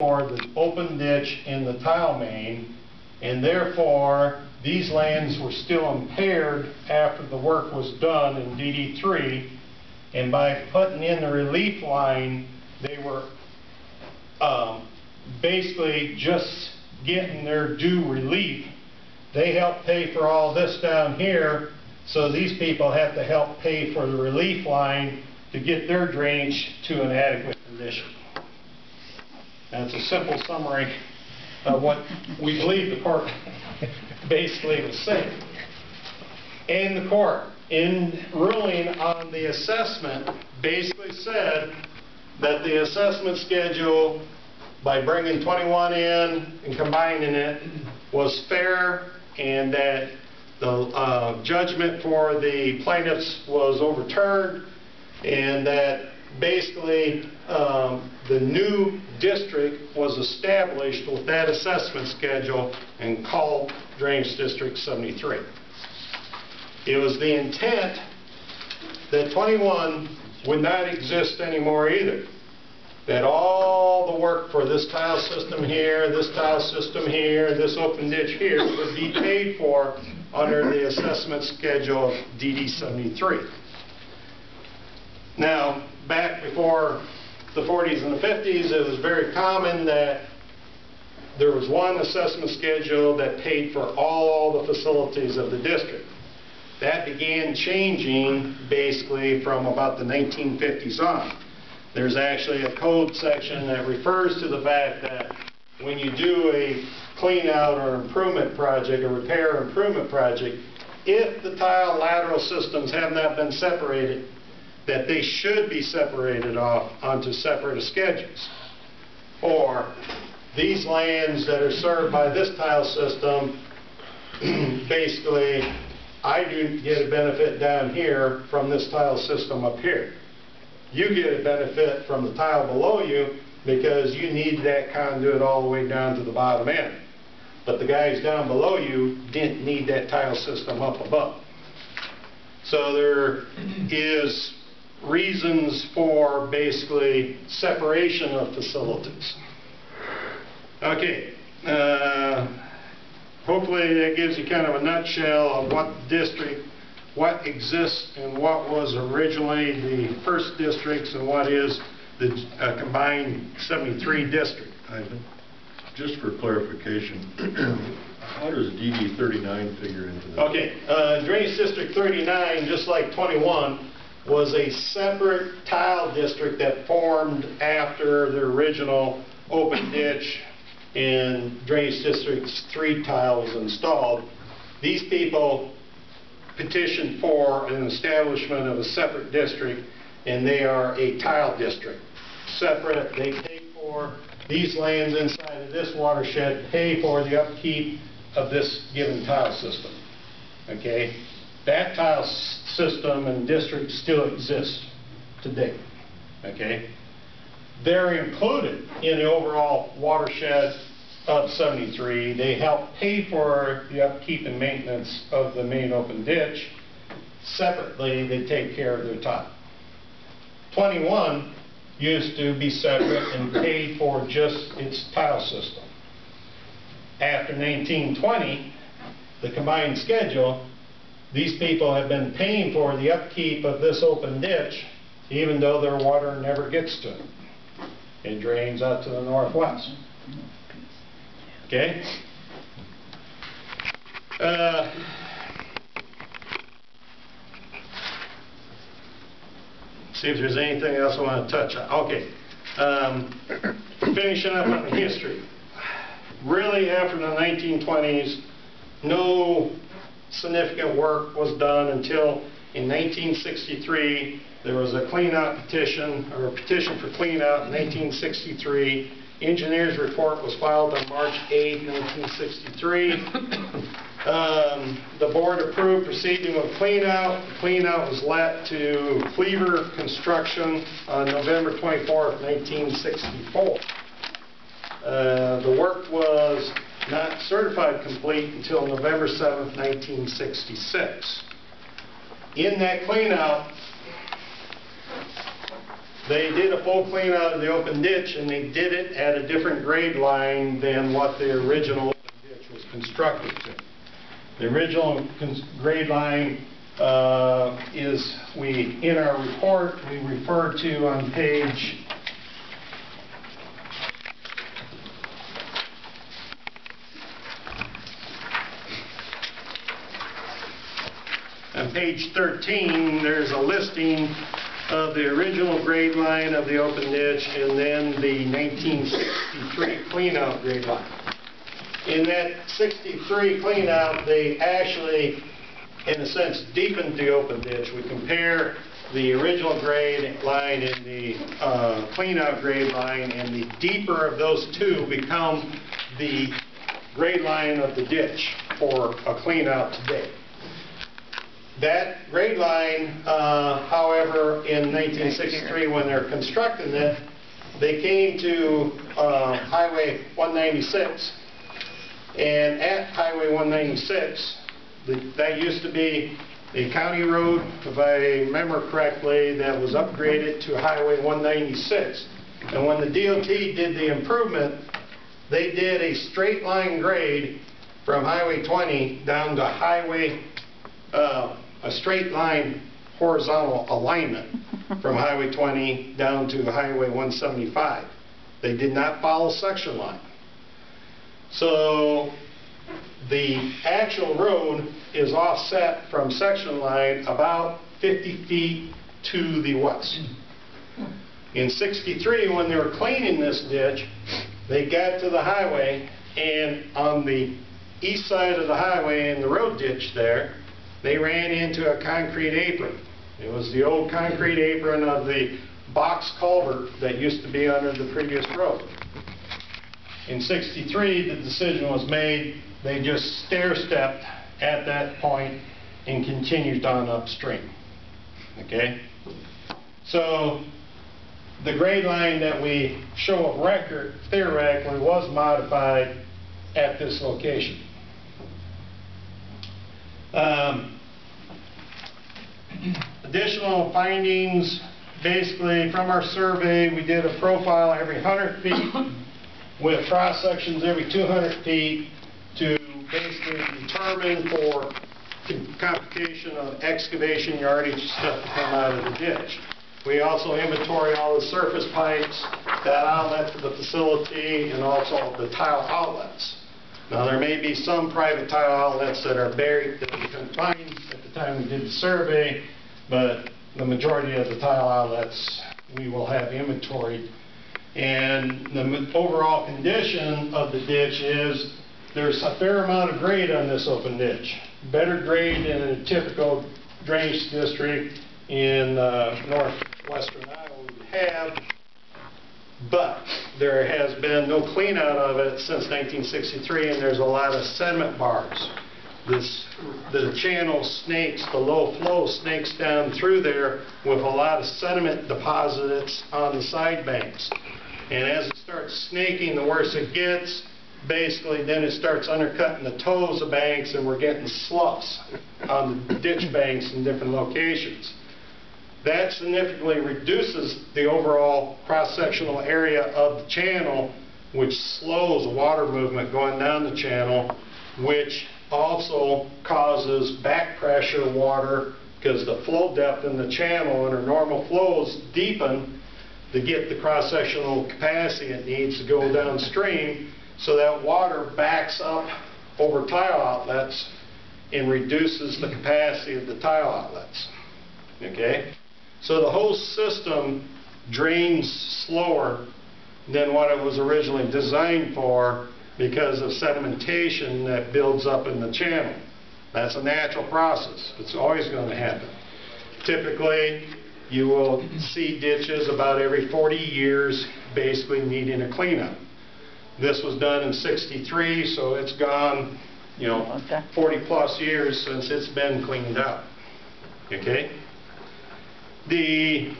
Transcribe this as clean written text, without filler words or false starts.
for the open ditch in the tile main, and therefore these lands were still impaired after the work was done in DD3, and by putting in the relief line, they were basically just getting their due relief. They helped pay for all this down here, so these people have to help pay for the relief line to get their drainage to an adequate condition. That's a simple summary of what we believe the court basically was saying. And the court, in ruling on the assessment, basically said that the assessment schedule, by bringing 21 in and combining it, was fair, and that the judgment for the plaintiffs was overturned, and that basically the new district was established with that assessment schedule and called Drainage District 73. It was the intent that 21 would not exist anymore either. That all the work for this tile system here, this tile system here, this open ditch here would be paid for under the assessment schedule of DD73. Now, back before the 40s and the 50s, it was very common that there was one assessment schedule that paid for all the facilities of the district. That began changing basically from about the 1950s on. There's actually a code section that refers to the fact that when you do a clean out or improvement project, a repair or improvement project, if the tile lateral systems have not been separated, that they should be separated off onto separate schedules. Or these lands that are served by this tile system, basically, I do get a benefit down here from this tile system up here. You get a benefit from the tile below you because you need that conduit all the way down to the bottom end. But the guys down below you didn't need that tile system up above. So there is reasons for basically separation of facilities. Okay, hopefully that gives you kind of a nutshell of what district, what exists and what was originally the first districts and what is the combined 73 district. Ivan, just for clarification, how does DD39 figure into that? Okay, Drainage District 39, just like 21, was a separate tile district that formed after the original open ditch and Drainage District 3 tile was installed. These people petitioned for an establishment of a separate district, and they are a tile district. Separate, they pay for these lands inside of this watershed, pay for the upkeep of this given tile system. Okay? That tile system and district still exists today. Okay? They're included in the overall watershed of 73. They help pay for the upkeep and maintenance of the main open ditch. Separately, they take care of their tile. 21 used to be separate and paid for just its tile system. After 1920, the combined schedule, these people have been paying for the upkeep of this open ditch even though their water never gets to it. It drains out to the northwest. Okay? See if there's anything else I want to touch on. Okay. Finishing up on the history. Really, after the 1920s, no significant work was done until in 1963 there was a clean-out petition, or a petition for clean-out in 1963. Engineer's report was filed on March 8, 1963. The board approved proceeding with clean-out. The clean-out was let to Cleaver Construction on November 24, 1964. The work was not certified complete until November 7, 1966. In that clean-out, They did a full clean out of the open ditch, and they did it at a different grade line than what the original open ditch was constructed to. The original grade line is, in our report, we refer to on page On page 13, there's a listing of the original grade line of the open ditch and then the 1963 cleanout grade line. In that 63 cleanout, they actually, in a sense, deepened the open ditch. We compare the original grade line and the cleanout grade line, and the deeper of those two become the grade line of the ditch for a cleanout today. That grade line, however, in 1963, when they're constructing it, they came to Highway 196, and at Highway 196, that used to be a county road, if I remember correctly, that was upgraded to Highway 196. And when the DOT did the improvement, they did a straight line grade from Highway 20 down to Highway a straight line horizontal alignment from Highway 20 down to Highway 175. They did not follow section line. So the actual road is offset from section line about 50 feet to the west. In 63, when they were cleaning this ditch, they got to the highway, and on the east side of the highway in the road ditch there, they ran into a concrete apron. It was the old concrete apron of the box culvert that used to be under the previous road. In 63, the decision was made, they just stair-stepped at that point and continued on upstream. Okay? So the grade line that we show of record theoretically was modified at this location. Additional findings, basically from our survey, we did a profile every 100 feet with cross sections every 200 feet to basically determine for computation of excavation yardage stuff to come out of the ditch. We also inventory all the surface pipes, that outlet to the facility, and also the tile outlets. Now there may be some private tile outlets that are buried that we couldn't find at the time we did the survey, but the majority of the tile outlets we will have inventoried. And the overall condition of the ditch is there's a fair amount of grade on this open ditch. Better grade than a typical drainage district in northwestern Iowa would have, but there has been no clean out of it since 1963, and there's a lot of sediment bars. The channel snakes, the low flow snakes down through there with a lot of sediment deposits on the side banks. And as it starts snaking, the worse it gets. Basically, then it starts undercutting the toes of banks, and we're getting sloughs on the ditch banks in different locations. That significantly reduces the overall cross-sectional area of the channel, which slows water movement going down the channel, which also causes back pressure water, because the flow depth in the channel under normal flows deepen to get the cross-sectional capacity it needs to go downstream, so that water backs up over tile outlets and reduces the capacity of the tile outlets. Okay? So the whole system drains slower than what it was originally designed for because of sedimentation that builds up in the channel. That's a natural process. It's always going to happen. Typically, you will see ditches about every 40 years basically needing a cleanup. This was done in 63, so it's gone, 40 plus years since it's been cleaned up. Okay? The